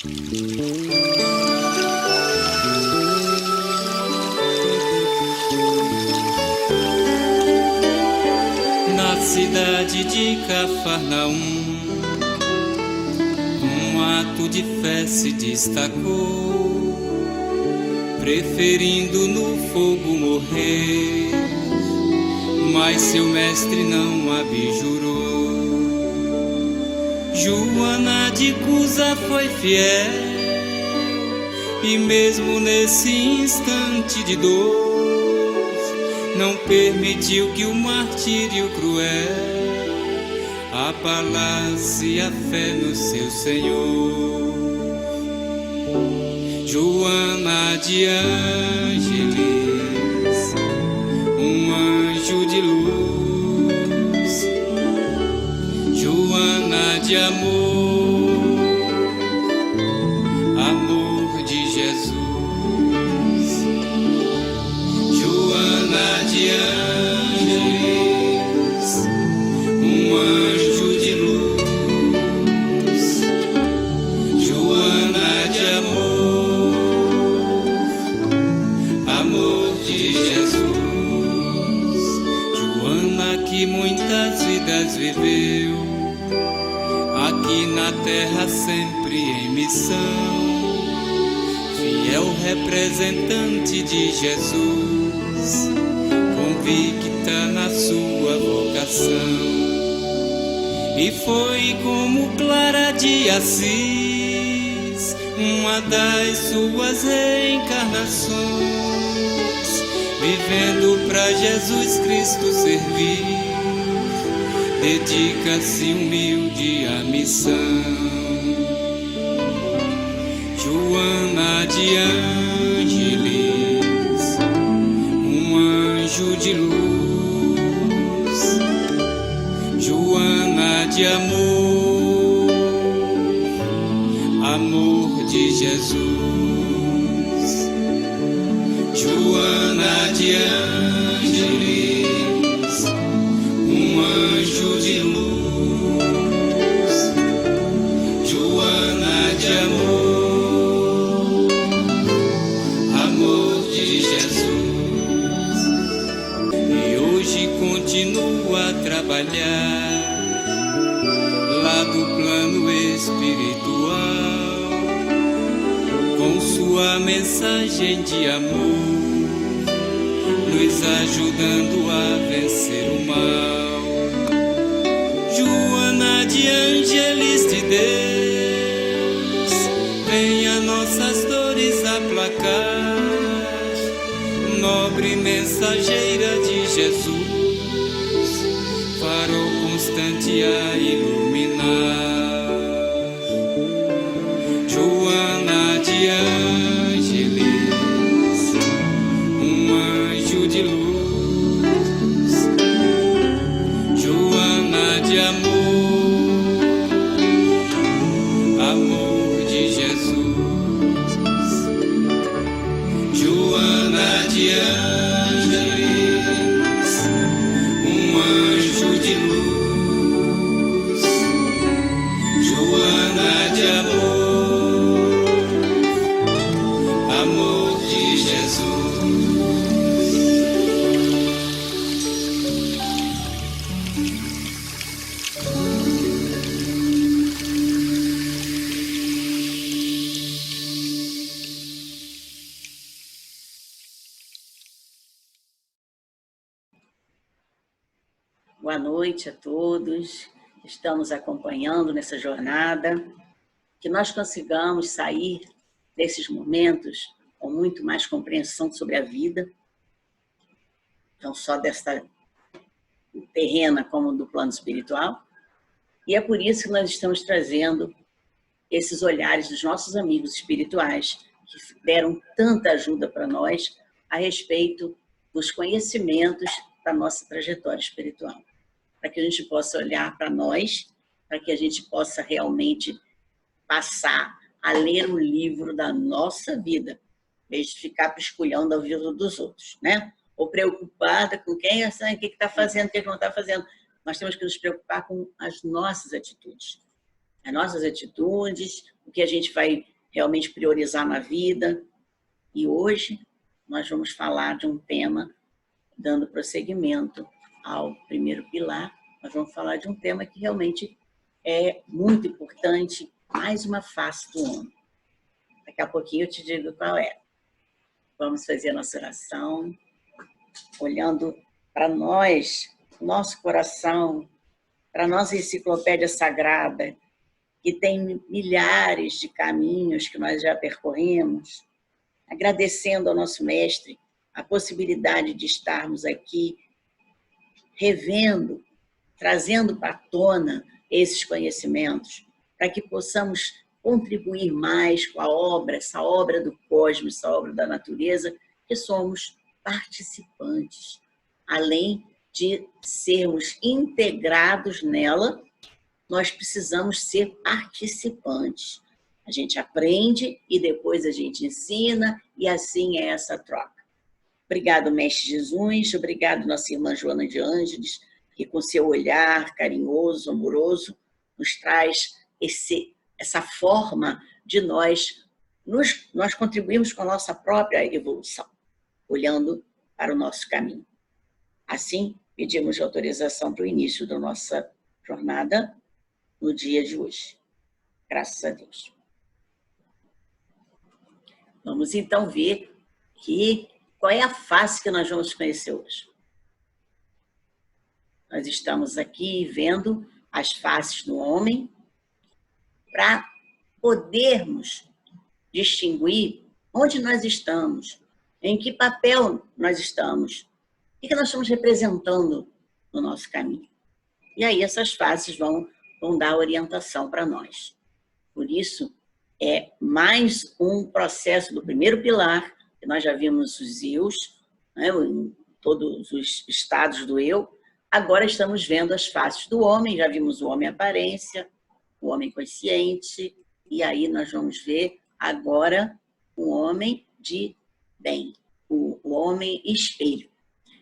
Na cidade de Cafarnaum, um ato de fé se destacou, preferindo no fogo morrer, mas seu mestre não abjurou. Joana de Cusa foi fiel, e mesmo nesse instante de dor, não permitiu que o martírio cruel abalasse a fé no seu Senhor. Joana de Ângeles, um anjo de luz, Joana de amor, amor de Jesus. Joana de Ângeles, um anjo de luz, Joana de amor, amor de Jesus. Joana que muitas vidas viveu, aqui na terra sempre em missão, fiel representante de Jesus, convicta na sua vocação. E foi como Clara de Assis, uma das suas reencarnações, vivendo pra Jesus Cristo servir, dedica-se humilde à missão. Joana de Ângeles, um anjo de luz, Joana de amor, amor de Jesus. Joana de Ângeles, um anjo de luz, Joana de amor, amor de Jesus. E hoje continua a trabalhar lá do plano espiritual, com sua mensagem de amor, nos ajudando a vencer o mal. Joana de Ângeles de Deus, venha nossas dores aplacar, nobre mensageira de Jesus, farol constante a iluminar. Joana de Ângeles, um anjo de luz, Joana de amor, amor de Jesus. Joana de Ângeles, um anjo de luz, Joana de amor, amor de Jesus. Boa noite a todos que estão nos acompanhando nessa jornada, que nós consigamos sair desses momentos com muito mais compreensão sobre a vida, não só desta terrena como do plano espiritual, e é por isso que nós estamos trazendo esses olhares dos nossos amigos espirituais, que deram tanta ajuda para nós a respeito dos conhecimentos da nossa trajetória espiritual, para que a gente possa olhar para nós, para que a gente possa realmente passar a ler o livro da nossa vida, em vez de ficar pisculhando a vida dos outros, né? Ou preocupada com quem o que está fazendo, o que não está fazendo. Nós temos que nos preocupar com as nossas atitudes. as nossas atitudes, o que a gente vai realmente priorizar na vida. E hoje nós vamos falar de um tema, dando prosseguimento ao primeiro pilar, nós vamos falar de um tema que realmente é muito importante, mais uma face do homem. Daqui a pouquinho eu te digo qual é. Vamos fazer a nossa oração, olhando para nós, nosso coração, para a nossa enciclopédia sagrada, que tem milhares de caminhos que nós já percorremos, agradecendo ao nosso mestre a possibilidade de estarmos aqui revendo, trazendo para a tona esses conhecimentos, para que possamos contribuir mais com a obra, essa obra do cosmos, essa obra da natureza, que somos participantes, além de sermos integrados nela, nós precisamos ser participantes. A gente aprende e depois a gente ensina, e assim é essa troca. Obrigado, Mestre Jesus, obrigado, nossa irmã Joana de Ângeles, que com seu olhar carinhoso, amoroso, nos traz essa forma de nós contribuirmos com a nossa própria evolução, olhando para o nosso caminho. Assim, pedimos autorização para o início da nossa jornada no dia de hoje. Graças a Deus. Vamos então ver qual é a face que nós vamos conhecer hoje. Nós estamos aqui vendo as faces do homem para podermos distinguir onde nós estamos, em que papel nós estamos, o que nós estamos representando no nosso caminho. E aí essas faces vão dar orientação para nós. Por isso, é mais um processo do primeiro pilar, que nós já vimos os eus, né, em todos os estados do eu. Agora estamos vendo as faces do homem, já vimos o homem aparência, o homem consciente, e aí nós vamos ver agora o homem de bem, o homem espelho.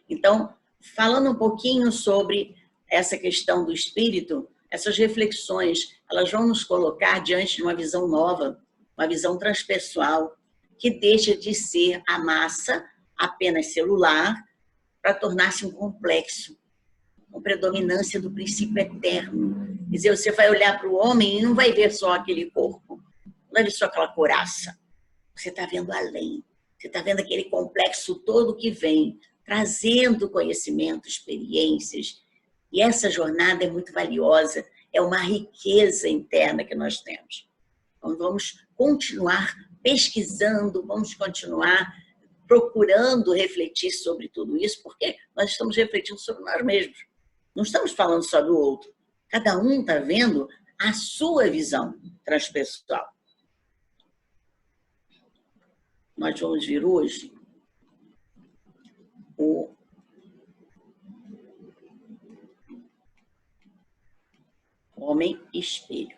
Então, falando um pouquinho sobre essa questão do espírito, essas reflexões, elas vão nos colocar diante de uma visão nova, uma visão transpessoal, que deixa de ser a massa apenas celular para tornar-se um complexo, com predominância do princípio eterno. Quer dizer, você vai olhar para o homem e não vai ver só aquele corpo, não vai ver só aquela couraça. Você está vendo além, você está vendo aquele complexo todo que vem, trazendo conhecimento, experiências. E essa jornada é muito valiosa, é uma riqueza interna que nós temos. Então, vamos continuar pesquisando, vamos continuar procurando refletir sobre tudo isso, porque nós estamos refletindo sobre nós mesmos. Não estamos falando só do outro. Cada um está vendo a sua visão transpessoal. Nós vamos ver hoje o homem espelho.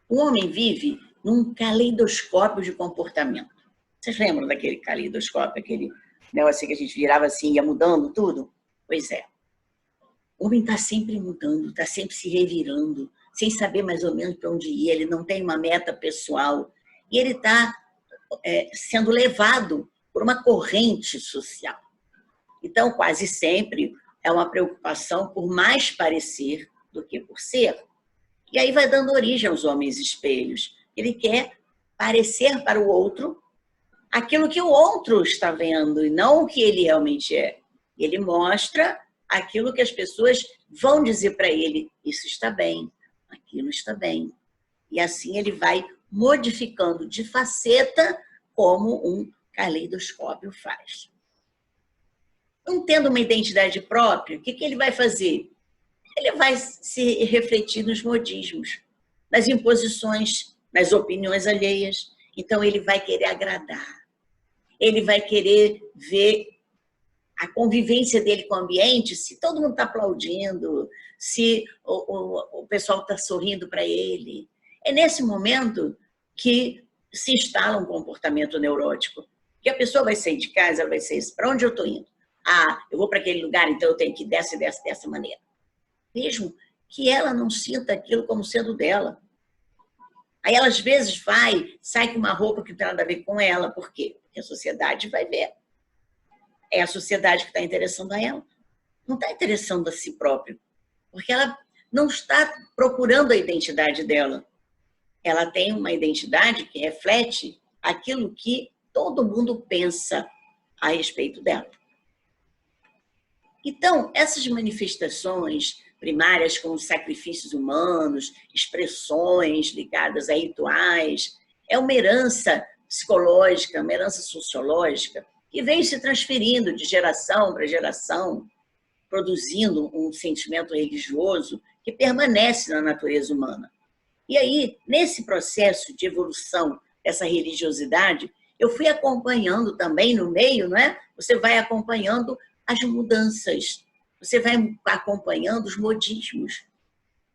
O homem vive num caleidoscópio de comportamento. Vocês lembram daquele caleidoscópio, aquele negócio que a gente virava assim, ia mudando tudo? Pois é. O homem está sempre mudando, está sempre se revirando, sem saber mais ou menos para onde ir, ele não tem uma meta pessoal, e ele está sendo levado por uma corrente social. Então, quase sempre, é uma preocupação por mais parecer do que por ser. E aí vai dando origem aos homens espelhos. Ele quer parecer para o outro aquilo que o outro está vendo e não o que ele realmente é. Ele mostra aquilo que as pessoas vão dizer para ele, isso está bem, aquilo está bem. E assim ele vai modificando de faceta como um caleidoscópio faz. Não tendo uma identidade própria, o que ele vai fazer? Ele vai se refletir nos modismos, nas imposições, nas opiniões alheias. Então, ele vai querer agradar. Ele vai querer ver a convivência dele com o ambiente, se todo mundo está aplaudindo, se o pessoal está sorrindo para ele. É nesse momento que se instala um comportamento neurótico. Que a pessoa vai sair de casa, ela vai sair, para onde eu estou indo? Ah, eu vou para aquele lugar, então eu tenho que ir dessa maneira. Mesmo que ela não sinta aquilo como sendo dela. Aí ela, às vezes, sai com uma roupa que não tem nada a ver com ela. Por quê? Porque a sociedade vai ver. É a sociedade que está interessando a ela. Não está interessando a si própria. Porque ela não está procurando a identidade dela. Ela tem uma identidade que reflete aquilo que todo mundo pensa a respeito dela. Então, essas manifestações primárias como sacrifícios humanos, expressões ligadas a rituais, é uma herança psicológica, uma herança sociológica que vem se transferindo de geração para geração, produzindo um sentimento religioso que permanece na natureza humana. E aí, nesse processo de evolução dessa religiosidade, eu fui acompanhando também no meio, não é? Você vai acompanhando as mudanças, você vai acompanhando os modismos.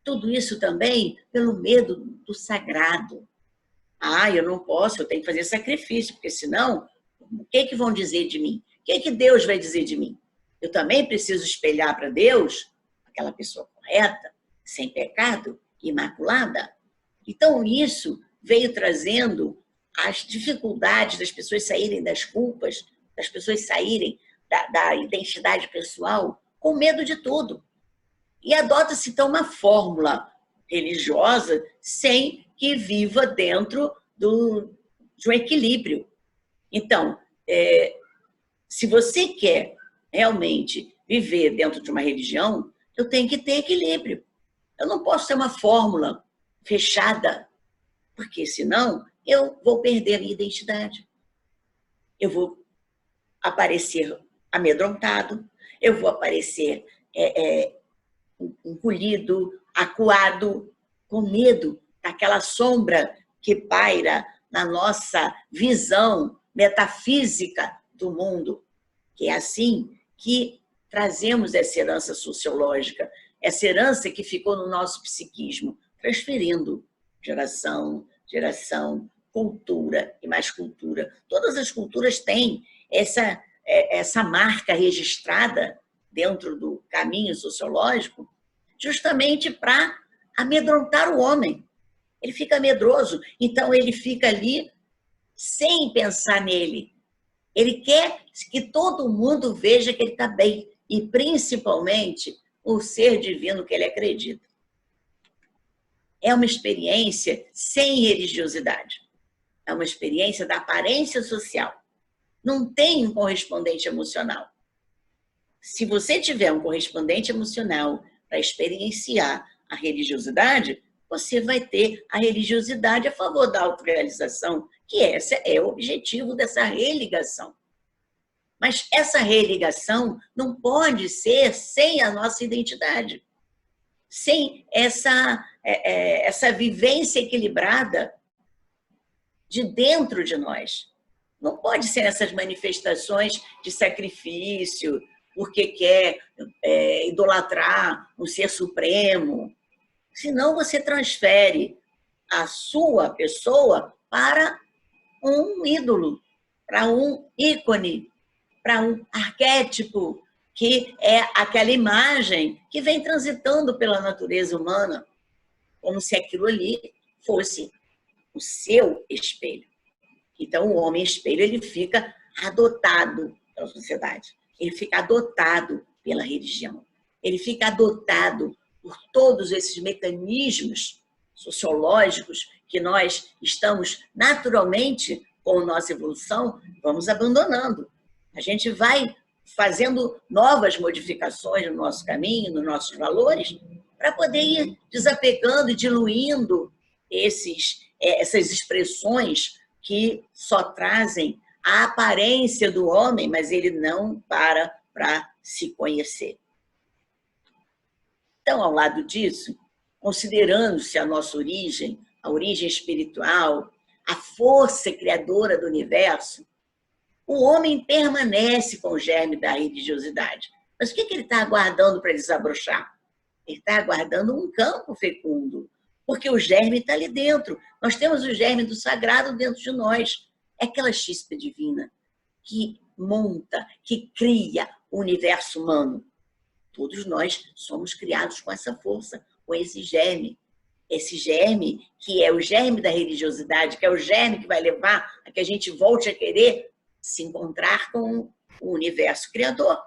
Tudo isso também pelo medo do sagrado. Ah, eu não posso, eu tenho que fazer sacrifício, porque senão, o que vão dizer de mim? O que Deus vai dizer de mim? Eu também preciso espelhar para Deus aquela pessoa correta, sem pecado, imaculada. Então, isso veio trazendo as dificuldades das pessoas saírem das culpas, das pessoas saírem da identidade pessoal com medo de tudo. E adota-se, então, uma fórmula religiosa sem que viva dentro de um equilíbrio. Então, se você quer realmente viver dentro de uma religião, eu tenho que ter equilíbrio. Eu não posso ter uma fórmula fechada, porque senão eu vou perder a minha identidade. Eu vou aparecer amedrontado, eu vou aparecer encolhido, acuado, com medo daquela sombra que paira na nossa visão metafísica do mundo, que é assim que trazemos essa herança sociológica, essa herança que ficou no nosso psiquismo, transferindo geração, cultura e mais cultura. Todas as culturas têm essa marca registrada dentro do caminho sociológico, justamente para amedrontar o homem. Ele fica medroso, então ele fica ali sem pensar nele. Ele quer que todo mundo veja que ele está bem, e principalmente o ser divino que ele acredita. É uma experiência sem religiosidade. É uma experiência da aparência social. Não tem um correspondente emocional. Se você tiver um correspondente emocional para experienciar a religiosidade, você vai ter a religiosidade a favor da autorrealização, que esse é o objetivo dessa religação. Mas essa religação não pode ser sem a nossa identidade, sem essa vivência equilibrada de dentro de nós. Não pode ser essas manifestações de sacrifício, porque quer idolatrar um ser supremo. Senão você transfere a sua pessoa para um ídolo, para um ícone, para um arquétipo, que é aquela imagem que vem transitando pela natureza humana, como se aquilo ali fosse o seu espelho. Então, o homem espelho, ele fica adotado pela sociedade, ele fica adotado pela religião, ele fica adotado por todos esses mecanismos sociológicos que nós estamos naturalmente, com a nossa evolução, vamos abandonando. A gente vai fazendo novas modificações no nosso caminho, nos nossos valores, para poder ir desapegando e diluindo essas expressões que só trazem a aparência do homem, mas ele não para se conhecer. Então, ao lado disso, considerando-se a nossa origem, a origem espiritual, a força criadora do universo, o homem permanece com o germe da religiosidade. Mas o que ele está aguardando para desabrochar? Ele está aguardando um campo fecundo, porque o germe está ali dentro. Nós temos o germe do sagrado dentro de nós. É aquela chispa divina que monta, que cria o universo humano. Todos nós somos criados com essa força, com esse germe que é o germe da religiosidade, que é o germe que vai levar a que a gente volte a querer se encontrar com o universo criador.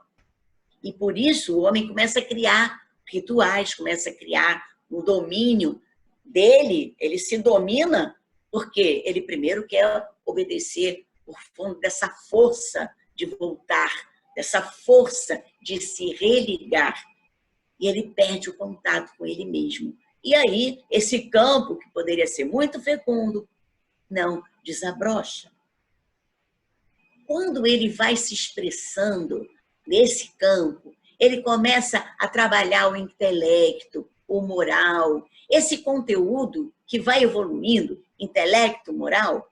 E por isso o homem começa a criar rituais, começa a criar o domínio dele, ele se domina porque ele primeiro quer obedecer por fundo dessa força de voltar, dessa força de se religar. E ele perde o contato com ele mesmo. E aí, esse campo, que poderia ser muito fecundo, não, desabrocha. Quando ele vai se expressando nesse campo, ele começa a trabalhar o intelecto, o moral, esse conteúdo que vai evoluindo, intelecto, moral,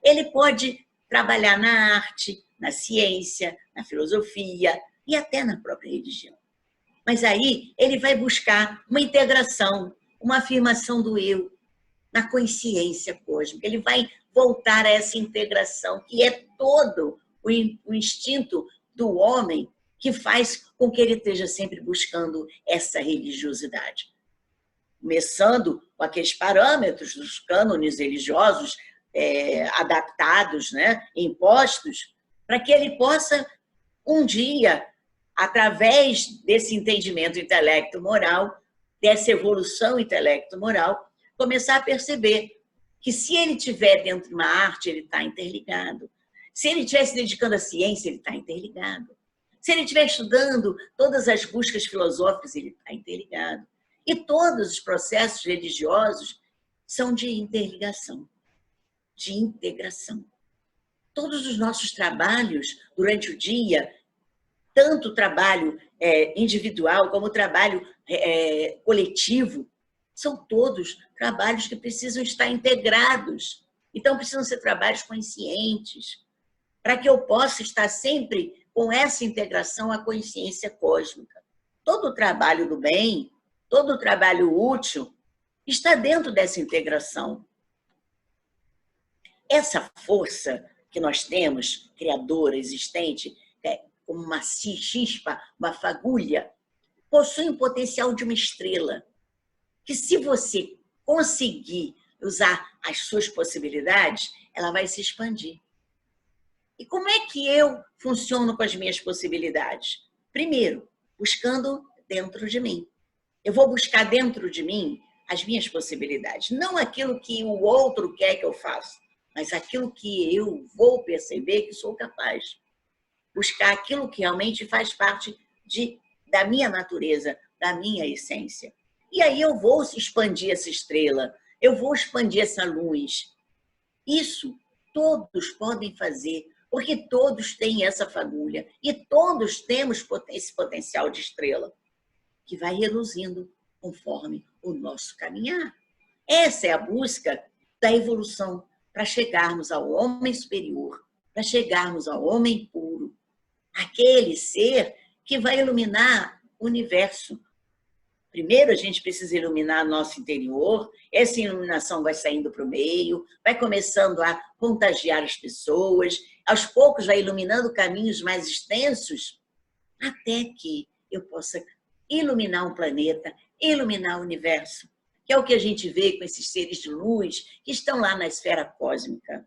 ele pode trabalhar na arte, na ciência, na filosofia e até na própria religião. Mas aí ele vai buscar uma integração, uma afirmação do eu na consciência cósmica. Ele vai voltar a essa integração, que é todo o instinto do homem que faz com que ele esteja sempre buscando essa religiosidade. Começando com aqueles parâmetros dos cânones religiosos adaptados, né, impostos, para que ele possa, um dia, através desse entendimento intelecto-moral, dessa evolução intelecto-moral, começar a perceber que se ele estiver dentro de uma arte, ele está interligado. Se ele estiver se dedicando à ciência, ele está interligado. Se ele estiver estudando todas as buscas filosóficas, ele está interligado. E todos os processos religiosos são de interligação, de integração. Todos os nossos trabalhos durante o dia, tanto o trabalho individual como o trabalho coletivo, são todos trabalhos que precisam estar integrados. Então, precisam ser trabalhos conscientes, para que eu possa estar sempre com essa integração à consciência cósmica. Todo o trabalho do bem, todo o trabalho útil, está dentro dessa integração. Essa força que nós temos, criadora, existente, como uma chispa, uma fagulha, possui um potencial de uma estrela, que se você conseguir usar as suas possibilidades, ela vai se expandir. E como é que eu funciono com as minhas possibilidades? Primeiro, buscando dentro de mim. Eu vou buscar dentro de mim as minhas possibilidades, não aquilo que o outro quer que eu faça, mas aquilo que eu vou perceber que sou capaz. Buscar aquilo que realmente faz parte da minha natureza, da minha essência. E aí eu vou expandir essa estrela, eu vou expandir essa luz. Isso todos podem fazer, porque todos têm essa fagulha e todos temos esse potencial de estrela, que vai reluzindo conforme o nosso caminhar. Essa é a busca da evolução, para chegarmos ao homem superior, para chegarmos ao homem puro, aquele ser que vai iluminar o universo. Primeiro, a gente precisa iluminar nosso interior, essa iluminação vai saindo para o meio, vai começando a contagiar as pessoas, aos poucos vai iluminando caminhos mais extensos, até que eu possa iluminar um planeta, iluminar o universo, que é o que a gente vê com esses seres de luz que estão lá na esfera cósmica.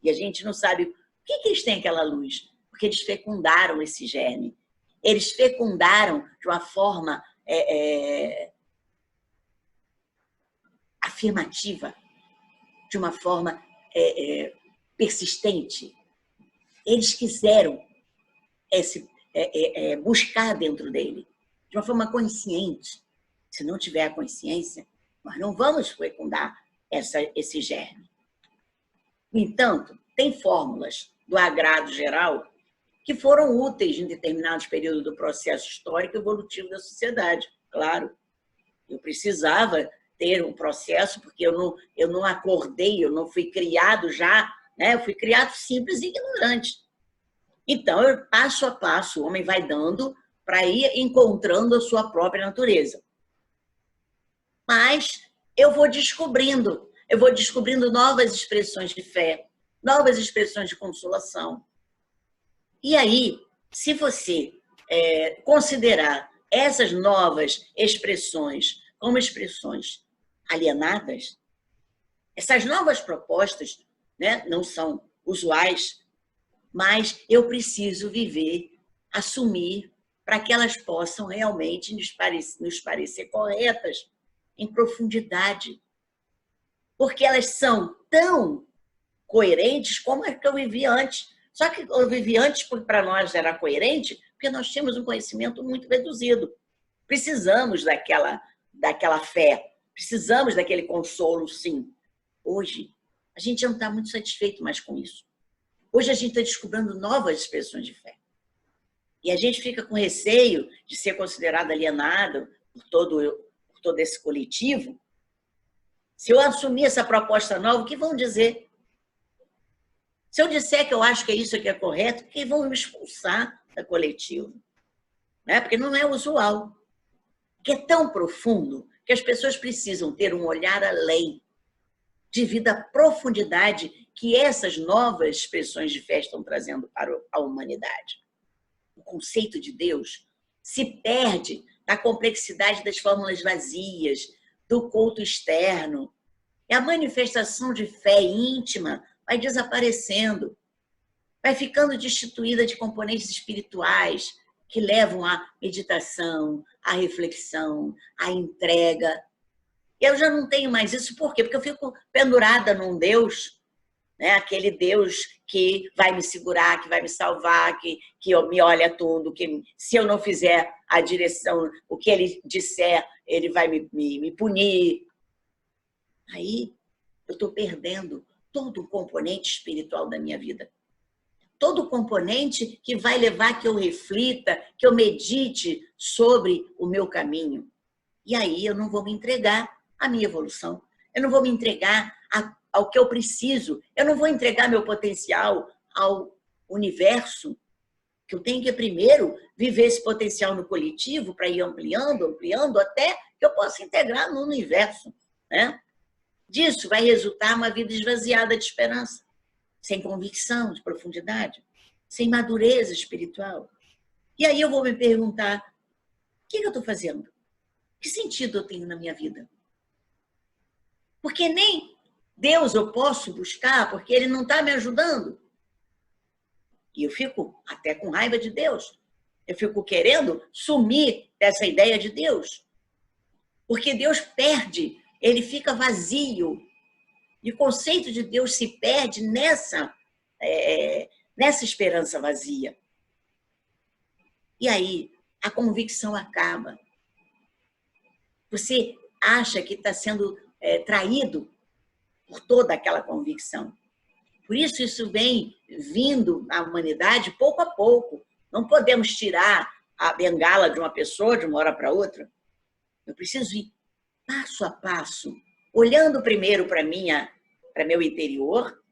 E a gente não sabe por que eles têm aquela luz, porque eles fecundaram esse germe. Eles fecundaram de uma forma afirmativa, de uma forma persistente. Eles quiseram buscar dentro dele, de uma forma consciente. Se não tiver a consciência, nós não vamos fecundar esse germe. No entanto, tem fórmulas do agrado geral que foram úteis em determinados períodos do processo histórico e evolutivo da sociedade. Claro, eu precisava ter um processo, porque eu não acordei, eu não fui criado já, né? Eu fui criado simples e ignorante. Então, passo a passo, o homem vai dando para ir encontrando a sua própria natureza. Mas eu vou descobrindo novas expressões de fé, novas expressões de consolação. E aí, se você considerar essas novas expressões como expressões alienadas, essas novas propostas, né, não são usuais, mas eu preciso viver, assumir, para que elas possam realmente nos parecer corretas em profundidade. Porque elas são tão coerentes como as que eu vivi antes. Só que eu vivi antes porque para nós era coerente, porque nós tínhamos um conhecimento muito reduzido. Precisamos daquela fé, precisamos daquele consolo, sim. Hoje, a gente não está muito satisfeito mais com isso. Hoje a gente está descobrindo novas expressões de fé. E a gente fica com receio de ser considerado alienado por todo esse coletivo. Se eu assumir essa proposta nova, o que vão dizer? Se eu disser que eu acho que é isso que é correto, que vão me expulsar da coletiva, né? Porque não é usual. Que é tão profundo que as pessoas precisam ter um olhar além, devido à profundidade que essas novas expressões de fé estão trazendo para a humanidade. O conceito de Deus se perde na complexidade das fórmulas vazias, do culto externo. E a manifestação de fé íntima vai desaparecendo, vai ficando destituída de componentes espirituais que levam à meditação, à reflexão, à entrega. E eu já não tenho mais isso. Por quê? Porque eu fico pendurada num Deus, né? Aquele Deus que vai me segurar, que vai me salvar, que me olha tudo, que se eu não fizer a direção, o que ele disser, ele vai me punir. Aí eu estou perdendo todo o componente espiritual da minha vida. Todo o componente que vai levar que eu reflita, que eu medite sobre o meu caminho. E aí eu não vou me entregar à minha evolução. Eu não vou me entregar ao que eu preciso. Eu não vou entregar meu potencial ao universo, que eu tenho que primeiro viver esse potencial no coletivo para ir ampliando, até que eu possa integrar no universo, né? Disso vai resultar uma vida esvaziada de esperança, sem convicção de profundidade, sem madureza espiritual. E aí eu vou me perguntar, o que eu estou fazendo? Que sentido eu tenho na minha vida? Porque nem Deus eu posso buscar, porque Ele não está me ajudando. E eu fico até com raiva de Deus. Eu fico querendo sumir dessa ideia de Deus. Porque Deus perde, Ele fica vazio. E o conceito de Deus se perde nessa esperança vazia. E aí, a convicção acaba. Você acha que está sendo traído por toda aquela convicção. Por isso, isso vem vindo na humanidade pouco a pouco. Não podemos tirar a bengala de uma pessoa de uma hora para outra. Eu preciso ir passo a passo, olhando primeiro para meu interior,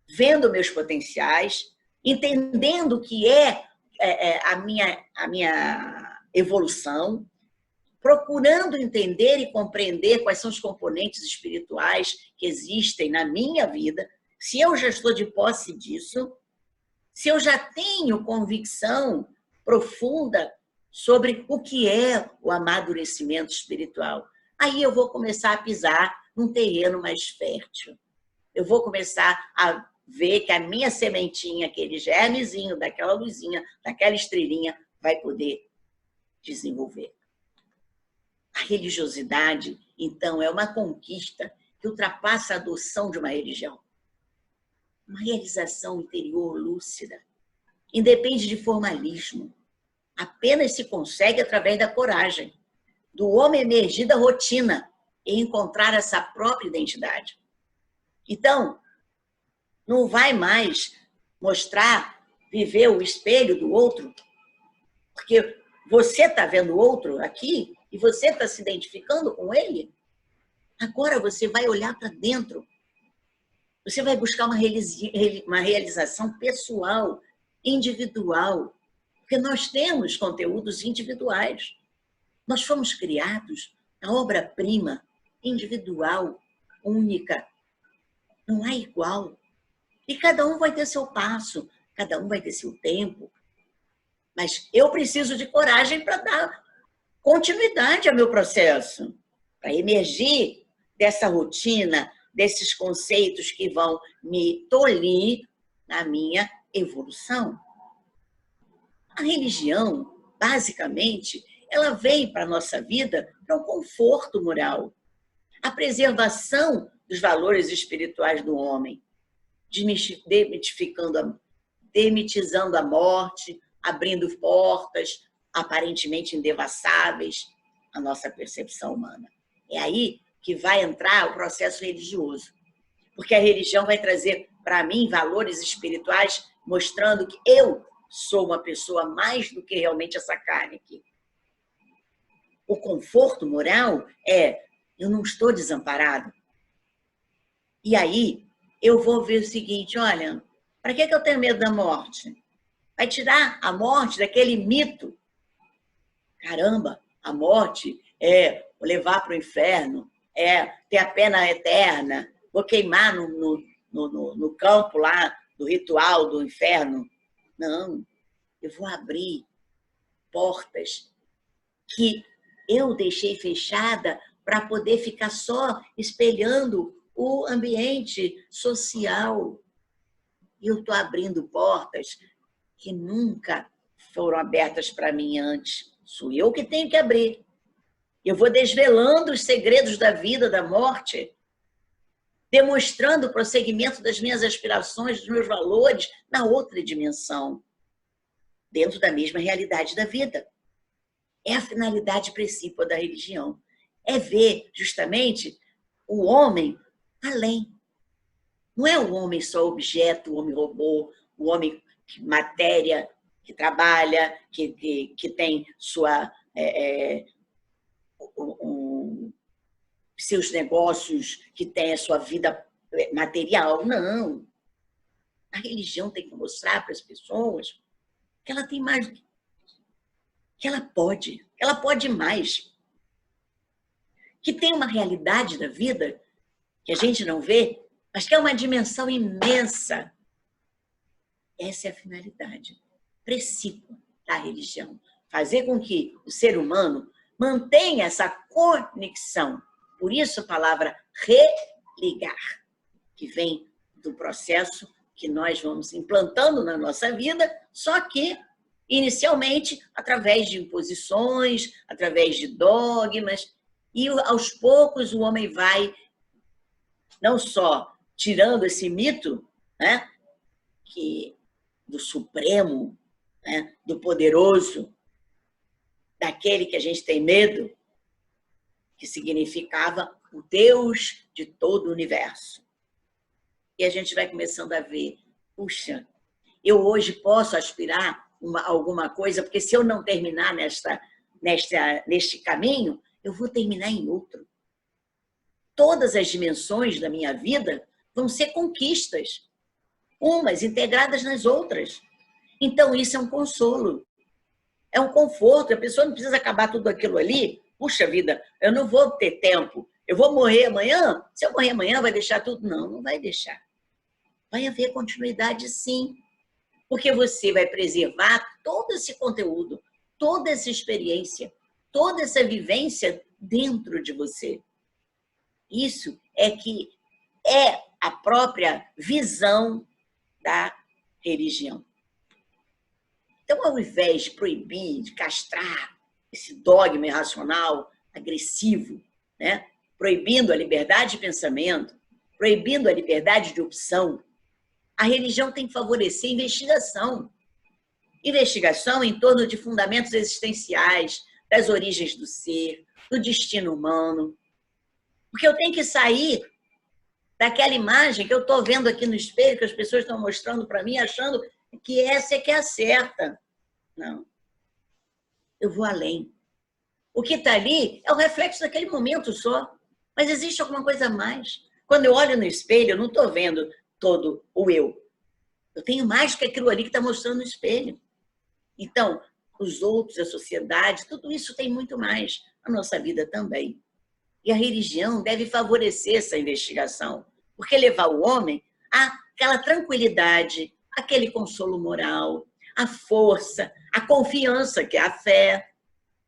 vendo meus potenciais, entendendo o que é a minha evolução, procurando entender e compreender quais são os componentes espirituais que existem na minha vida, se eu já estou de posse disso, se eu já tenho convicção profunda sobre o que é o amadurecimento espiritual. Aí eu vou começar a pisar num terreno mais fértil. Eu vou começar a ver que a minha sementinha, aquele germezinho, daquela luzinha, daquela estrelinha, vai poder desenvolver. A religiosidade, então, é uma conquista que ultrapassa a adoção de uma religião. Uma realização interior lúcida. Independe de formalismo. Apenas se consegue através da coragem, do homem emergir da rotina e encontrar essa própria identidade. Então, não vai mais viver o espelho do outro, porque você está vendo o outro aqui e você está se identificando com ele. Agora você vai olhar para dentro. Você vai buscar uma realização pessoal, individual, porque nós temos conteúdos individuais. Nós fomos criados na obra-prima individual, única. Não há igual. E cada um vai ter seu passo, cada um vai ter seu tempo. Mas eu preciso de coragem para dar continuidade ao meu processo. para emergir dessa rotina, desses conceitos que vão me tolir na minha evolução. A religião, basicamente, ela vem para a nossa vida para o conforto moral, a preservação dos valores espirituais do homem, demitizando a morte, abrindo portas aparentemente indevassáveis à nossa percepção humana. É aí que vai entrar o processo religioso, porque a religião vai trazer para mim valores espirituais mostrando que eu sou uma pessoa mais do que realmente essa carne aqui. O conforto moral é, eu não estou desamparado. E aí eu vou ver o seguinte, olha, para que eu tenho medo da morte? Vai tirar a morte daquele mito. Caramba, a morte é levar para o inferno, é ter a pena eterna, vou queimar no campo lá do ritual do inferno. Não, eu vou abrir portas que eu deixei fechada para poder ficar só espelhando o ambiente social. E eu estou abrindo portas que nunca foram abertas para mim antes. Sou eu que tenho que abrir. Eu vou desvelando os segredos da vida, da morte, demonstrando o prosseguimento das minhas aspirações, dos meus valores na outra dimensão, dentro da mesma realidade da vida. É a finalidade principal da religião. É ver, justamente, o homem além. Não é o homem só objeto, o homem robô, o homem matéria, que trabalha, que tem seus negócios, que tem a sua vida material. Não. A religião tem que mostrar para as pessoas que ela tem mais, que ela pode mais. Que tem uma realidade da vida que a gente não vê, mas que é uma dimensão imensa. Essa é a finalidade principal da religião. Fazer com que o ser humano mantenha essa conexão. Por isso a palavra religar, que vem do processo que nós vamos implantando na nossa vida, só que, inicialmente, através de imposições, através de dogmas, e aos poucos o homem vai não só tirando esse mito, né, do supremo, né, do poderoso, daquele que a gente tem medo, que significava o Deus de todo o universo. E a gente vai começando a ver, puxa, eu hoje posso aspirar alguma coisa, porque se eu não terminar neste caminho, eu vou terminar em outro. Todas as dimensões da minha vida vão ser conquistas, umas integradas nas outras. Então, isso é um consolo, é um conforto. A pessoa não precisa acabar tudo aquilo ali. Puxa vida, eu não vou ter tempo, eu vou morrer amanhã. Se eu morrer amanhã, vai deixar tudo? Não, não vai deixar. Vai haver continuidade, sim, porque você vai preservar todo esse conteúdo, toda essa experiência, toda essa vivência dentro de você. Isso é que é a própria visão da religião. Então, ao invés de proibir, de castrar esse dogma irracional, agressivo, né? Proibindo a liberdade de pensamento, proibindo a liberdade de opção, a religião tem que favorecer a investigação. Investigação em torno de fundamentos existenciais, das origens do ser, do destino humano. Porque eu tenho que sair daquela imagem que eu estou vendo aqui no espelho, que as pessoas estão mostrando para mim, achando que essa é que é a certa. Não. Eu vou além. O que está ali é o reflexo daquele momento só. Mas existe alguma coisa a mais. Quando eu olho no espelho, eu não estou vendo todo o eu. Eu tenho mais que aquilo ali que está mostrando no espelho. Então, os outros, a sociedade, tudo isso tem muito mais. A nossa vida também. E a religião deve favorecer essa investigação, porque levar o homem àquela tranquilidade, aquele consolo moral, a força, a confiança, que é a fé,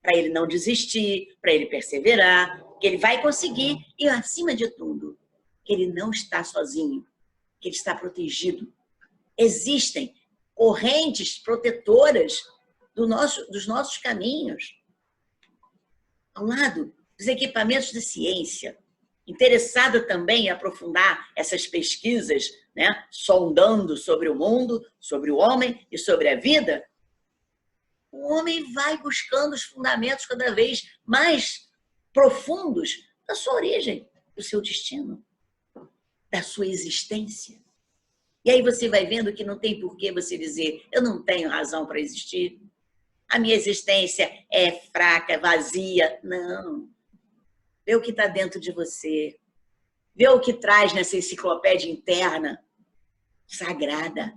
para ele não desistir, para ele perseverar, que ele vai conseguir e, acima de tudo, que ele não está sozinho, que ele está protegido. Existem correntes protetoras dos nossos caminhos, ao lado dos equipamentos de ciência, interessada também em aprofundar essas pesquisas, né, sondando sobre o mundo, sobre o homem e sobre a vida, o homem vai buscando os fundamentos cada vez mais profundos da sua origem, do seu destino, da sua existência. E aí você vai vendo que não tem por que você dizer, eu não tenho razão para existir, a minha existência é fraca, é vazia. Não. Vê o que está dentro de você. Vê o que traz nessa enciclopédia interna, sagrada,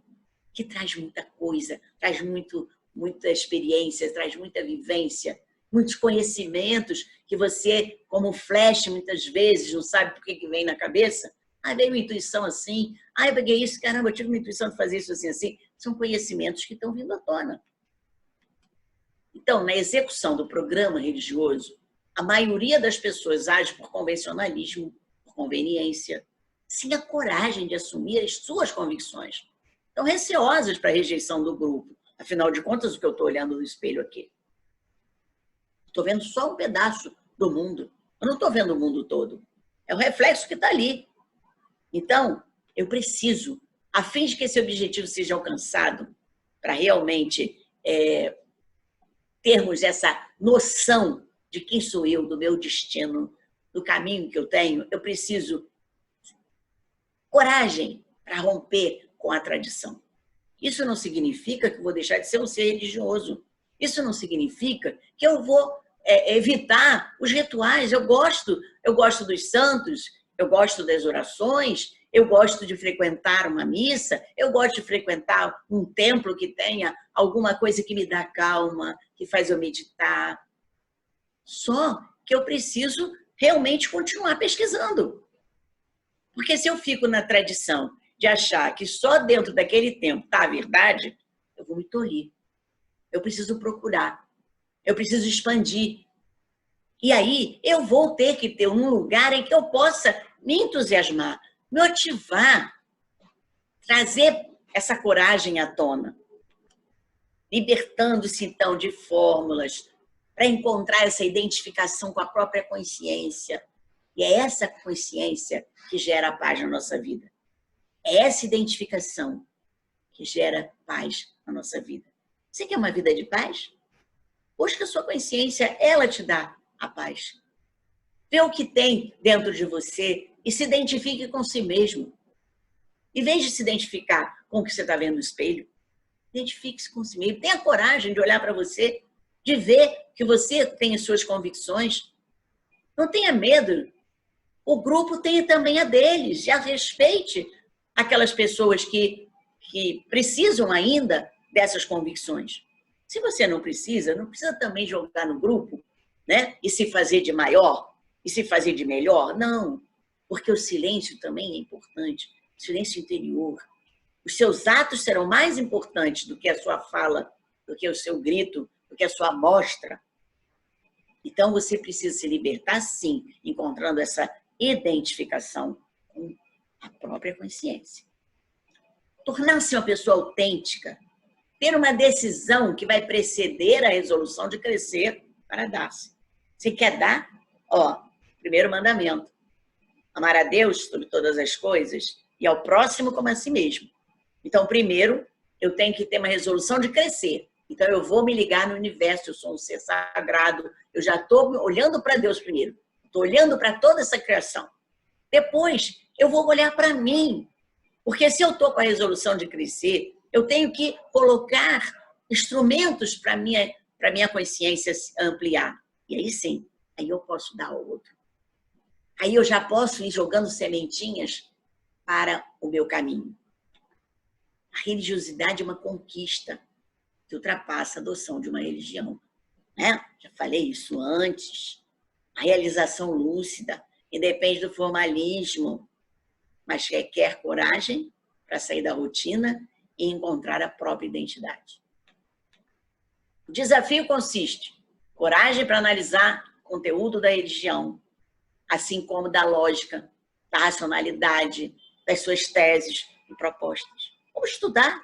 que traz muita coisa, traz muita experiência, traz muita vivência, muitos conhecimentos que você, como flash, muitas vezes, não sabe por que vem na cabeça. Ah, veio uma intuição assim. Ah, eu peguei isso, caramba, eu tive uma intuição de fazer isso assim, assim. São conhecimentos que estão vindo à tona. Então, na execução do programa religioso, a maioria das pessoas age por convencionalismo, por conveniência, sem a coragem de assumir as suas convicções. Estão receosas para a rejeição do grupo. Afinal de contas, o que eu estou olhando no espelho aqui? Estou vendo só um pedaço do mundo. Eu não estou vendo o mundo todo. É o reflexo que está ali. Então, eu preciso, a fim de que esse objetivo seja alcançado, para realmente termos essa noção de quem sou eu, do meu destino, do caminho que eu tenho, eu preciso coragem para romper com a tradição. Isso não significa que eu vou deixar de ser um ser religioso. Isso não significa que eu vou evitar os rituais. Eu gosto dos santos, eu gosto das orações, eu gosto de frequentar uma missa, eu gosto de frequentar um templo que tenha alguma coisa que me dá calma, que faz eu meditar. Só que eu preciso realmente continuar pesquisando. Porque se eu fico na tradição de achar que só dentro daquele tempo está a verdade, eu vou me tolir. Eu preciso procurar. Eu preciso expandir. E aí eu vou ter que ter um lugar em que eu possa me entusiasmar, me motivar, trazer essa coragem à tona, libertando-se então de fórmulas para encontrar essa identificação com a própria consciência. E é essa consciência que gera a paz na nossa vida. É essa identificação que gera paz na nossa vida. Você quer uma vida de paz? Busca a sua consciência, ela te dá a paz. Vê o que tem dentro de você e se identifique com si mesmo. Em vez de se identificar com o que você está vendo no espelho, identifique-se com si mesmo. Tenha coragem de olhar para você, de ver que você tem as suas convicções. Não tenha medo. O grupo tem também a deles. Já respeite aquelas pessoas que precisam ainda dessas convicções. Se você não precisa também jogar no grupo, né? E se fazer de maior, e se fazer de melhor. Não, porque o silêncio também é importante. O silêncio interior. Os seus atos serão mais importantes do que a sua fala, do que o seu grito, do que a sua mostra. Então, você precisa se libertar, sim, encontrando essa identificação com a própria consciência. Tornar-se uma pessoa autêntica, ter uma decisão que vai preceder a resolução de crescer para dar-se. Você quer dar? Primeiro mandamento. Amar a Deus sobre todas as coisas e ao próximo como a si mesmo. Então, primeiro, eu tenho que ter uma resolução de crescer. Então, eu vou me ligar no universo, eu sou um ser sagrado, eu já estou olhando para Deus primeiro. Estou olhando para toda essa criação. Depois, eu vou olhar para mim. Porque se eu estou com a resolução de crescer, eu tenho que colocar instrumentos para minha consciência se ampliar. E aí sim, aí eu posso dar ao outro. Aí eu já posso ir jogando sementinhas para o meu caminho. A religiosidade é uma conquista que ultrapassa a adoção de uma religião. Né? Já falei isso antes. A realização lúcida independe do formalismo, mas requer coragem para sair da rotina e encontrar a própria identidade. O desafio consiste, coragem para analisar o conteúdo da religião, assim como da lógica, da racionalidade, das suas teses e propostas. Vamos estudar.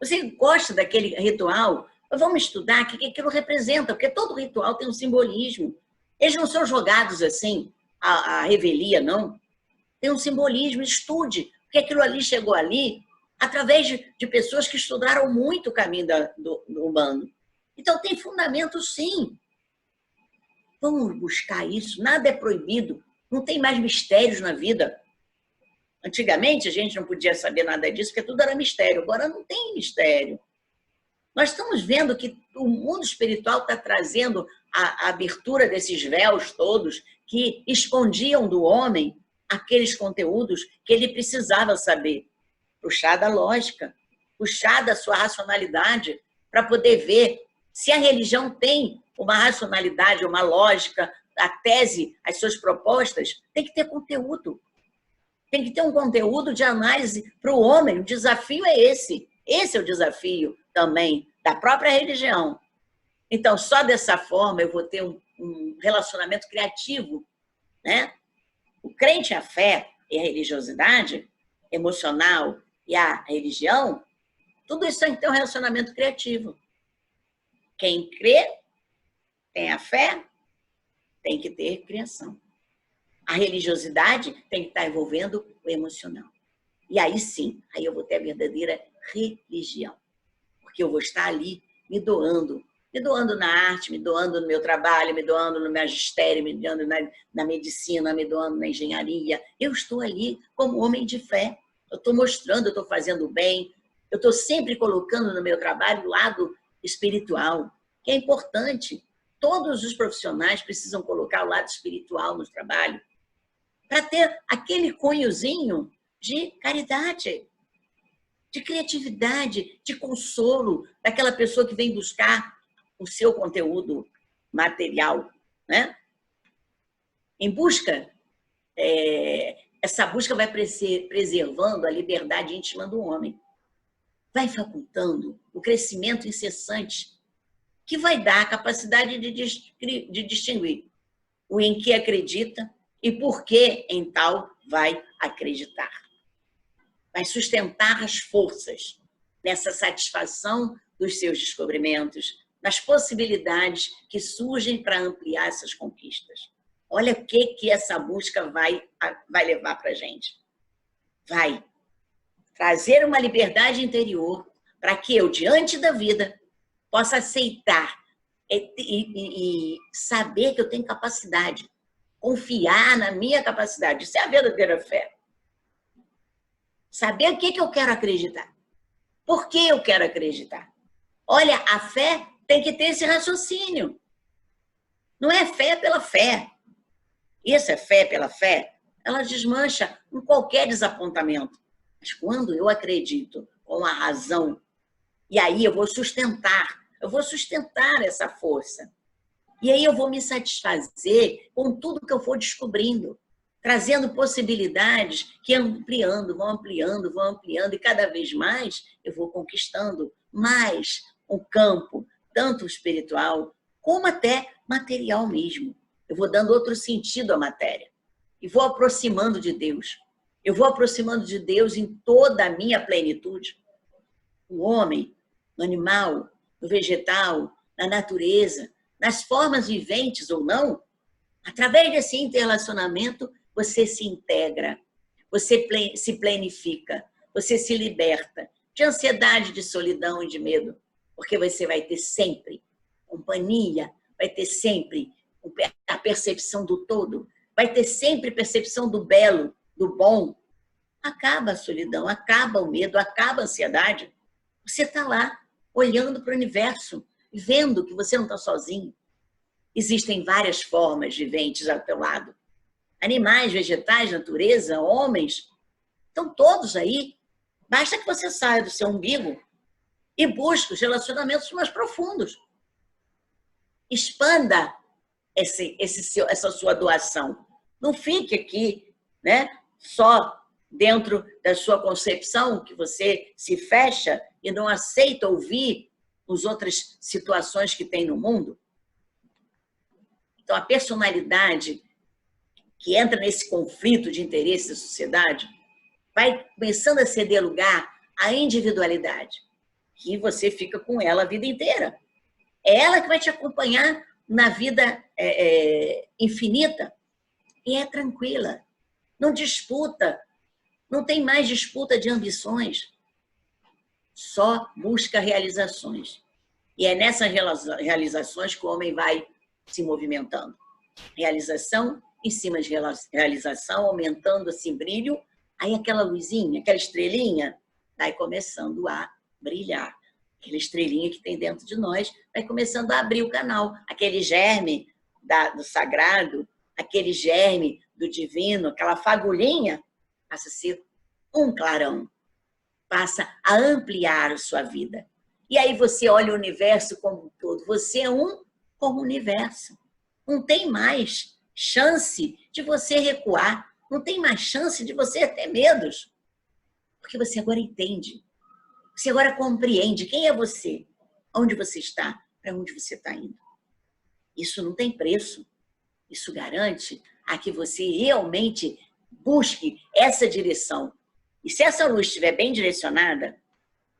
Você gosta daquele ritual? Vamos estudar o que aquilo representa, porque todo ritual tem um simbolismo. Eles não são jogados assim, à revelia, não. Tem um simbolismo, estude, porque aquilo ali chegou ali através de pessoas que estudaram muito o caminho do humano. Então, tem fundamento, sim. Vamos buscar isso, nada é proibido, não tem mais mistérios na vida. Antigamente, a gente não podia saber nada disso, porque tudo era mistério. Agora não tem mistério. Nós estamos vendo que o mundo espiritual está trazendo a abertura desses véus todos que escondiam do homem aqueles conteúdos que ele precisava saber. Puxar da lógica, puxar da sua racionalidade, para poder ver se a religião tem uma racionalidade, uma lógica, a tese, as suas propostas, tem que ter conteúdo. Tem que ter um conteúdo de análise para o homem. O desafio é esse. Esse é o desafio também da própria religião. Então, só dessa forma eu vou ter um relacionamento criativo, né? O crente, a fé e a religiosidade emocional e a religião, tudo isso tem que ter um relacionamento criativo. Quem crê, tem a fé, tem que ter criação. A religiosidade tem que estar envolvendo o emocional. E aí sim, aí eu vou ter a verdadeira religião. Porque eu vou estar ali me doando na arte, me doando no meu trabalho, me doando no magistério, me doando na medicina, me doando na engenharia. Eu estou ali como homem de fé. Eu estou mostrando, eu estou fazendo bem, eu estou sempre colocando no meu trabalho o lado espiritual, que é importante. Todos os profissionais precisam colocar o lado espiritual no trabalho, para ter aquele cunhozinho de caridade, de criatividade, de consolo, daquela pessoa que vem buscar o seu conteúdo material, né? Em busca, essa busca vai preservando a liberdade íntima do homem, vai facultando o crescimento incessante, que vai dar a capacidade de distinguir o em que acredita e por que em tal vai acreditar. Vai sustentar as forças nessa satisfação dos seus descobrimentos, nas possibilidades que surgem para ampliar essas conquistas. Olha o que essa busca vai levar para a gente. Vai trazer uma liberdade interior para que eu, diante da vida, possa aceitar e saber que eu tenho capacidade, confiar na minha capacidade. Isso é a verdadeira fé. Saber o que eu quero acreditar. Por que eu quero acreditar? Olha, a fé tem que ter esse raciocínio. Não é fé pela fé. Isso é fé pela fé. Ela desmancha em qualquer desapontamento. Mas quando eu acredito com a razão, e aí eu vou sustentar essa força. E aí eu vou me satisfazer com tudo que eu for descobrindo, trazendo possibilidades que vão ampliando, e cada vez mais eu vou conquistando mais um campo, tanto espiritual, como até material mesmo. Eu vou dando outro sentido à matéria e vou aproximando de Deus. Eu vou aproximando de Deus em toda a minha plenitude. O homem, no animal, no vegetal, na natureza, nas formas viventes ou não, através desse interrelacionamento, você se integra, você se planifica, você se liberta de ansiedade, de solidão e de medo, porque você vai ter sempre companhia, vai ter sempre a percepção do todo, vai ter sempre percepção do belo, do bom. Acaba a solidão, acaba o medo, acaba a ansiedade. Você está lá, olhando para o universo, vendo que você não está sozinho. Existem várias formas viventes ao teu lado. Animais, vegetais, natureza, homens, estão todos aí. Basta que você saia do seu umbigo e busque os relacionamentos mais profundos. Expanda essa sua doação. Não fique aqui, né, só dentro da sua concepção, que você se fecha e não aceita ouvir as outras situações que tem no mundo. Então, a personalidade que entra nesse conflito de interesse da sociedade vai começando a ceder lugar à individualidade, que você fica com ela a vida inteira. É ela que vai te acompanhar na vida infinita e é tranquila. Não disputa, não tem mais disputa de ambições, só busca realizações. E é nessas realizações que o homem vai se movimentando. Realização em cima de realização, aumentando assim brilho, aí aquela luzinha, aquela estrelinha vai começando a brilhar. Aquela estrelinha que tem dentro de nós vai começando a abrir o canal. Aquele germe do sagrado, aquele germe do divino, aquela fagulhinha, passa a ser um clarão, passa a ampliar a sua vida. E aí você olha o universo como um todo. Você é um como o universo. Não tem mais chance de você recuar. Não tem mais chance de você ter medos. Porque você agora entende. Você agora compreende quem é você, onde você está, para onde você está indo. Isso não tem preço. Isso garante a que você realmente busque essa direção. E se essa luz estiver bem direcionada,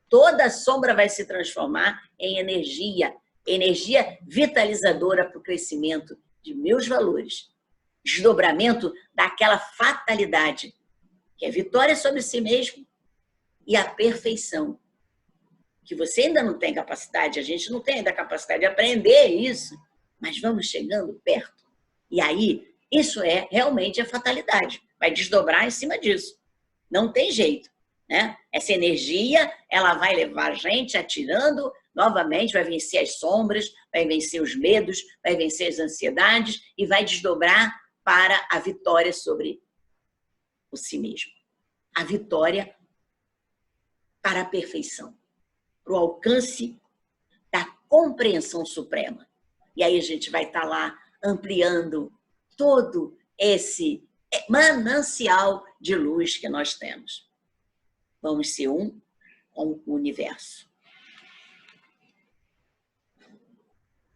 toda a sombra vai se transformar em energia, energia vitalizadora para o crescimento de meus valores. Desdobramento daquela fatalidade, que é vitória sobre si mesmo e a perfeição. Que você ainda não tem capacidade, a gente não tem ainda a capacidade de aprender isso, mas vamos chegando perto. E aí, isso é realmente a fatalidade. Vai desdobrar em cima disso. Não tem jeito, né? Essa energia, ela vai levar a gente atirando novamente, vai vencer as sombras, vai vencer os medos, vai vencer as ansiedades e vai desdobrar para a vitória sobre o si mesmo. A vitória para a perfeição, para o alcance da compreensão suprema. E aí a gente vai estar lá ampliando todo esse manancial de luz que nós temos. Vamos ser um com o universo.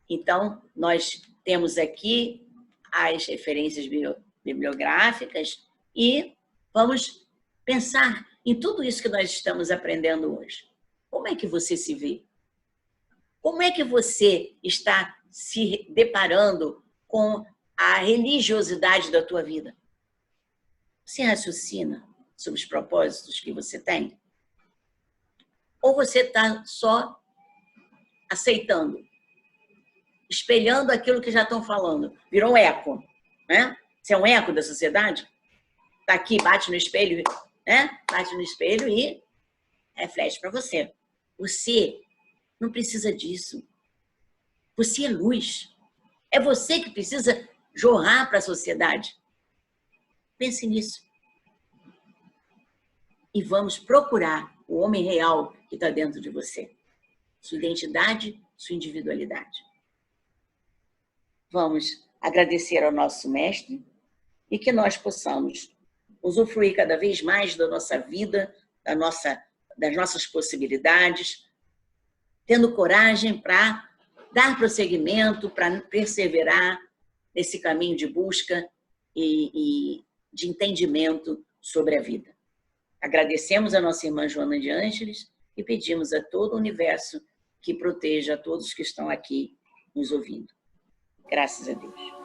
Então, nós temos aqui as referências bibliográficas e vamos pensar em tudo isso que nós estamos aprendendo hoje. Como é que você se vê? Como é que você está se deparando com a religiosidade da tua vida? Você raciocina sobre os propósitos que você tem? Ou você está só aceitando, espelhando aquilo que já estão falando? Virou um eco, né? Você é um eco da sociedade? Está aqui, bate no espelho, né? Bate no espelho e reflete para você. Você não precisa disso. Você é luz. É você que precisa jorrar para a sociedade. Pense nisso. E vamos procurar o homem real que está dentro de você. Sua identidade, sua individualidade. Vamos agradecer ao nosso mestre e que nós possamos usufruir cada vez mais da nossa vida, das nossas possibilidades, tendo coragem para dar prosseguimento, para perseverar nesse caminho de busca e de entendimento sobre a vida. Agradecemos a nossa irmã Joana de Ângeles e pedimos a todo o universo que proteja a todos que estão aqui nos ouvindo. Graças a Deus.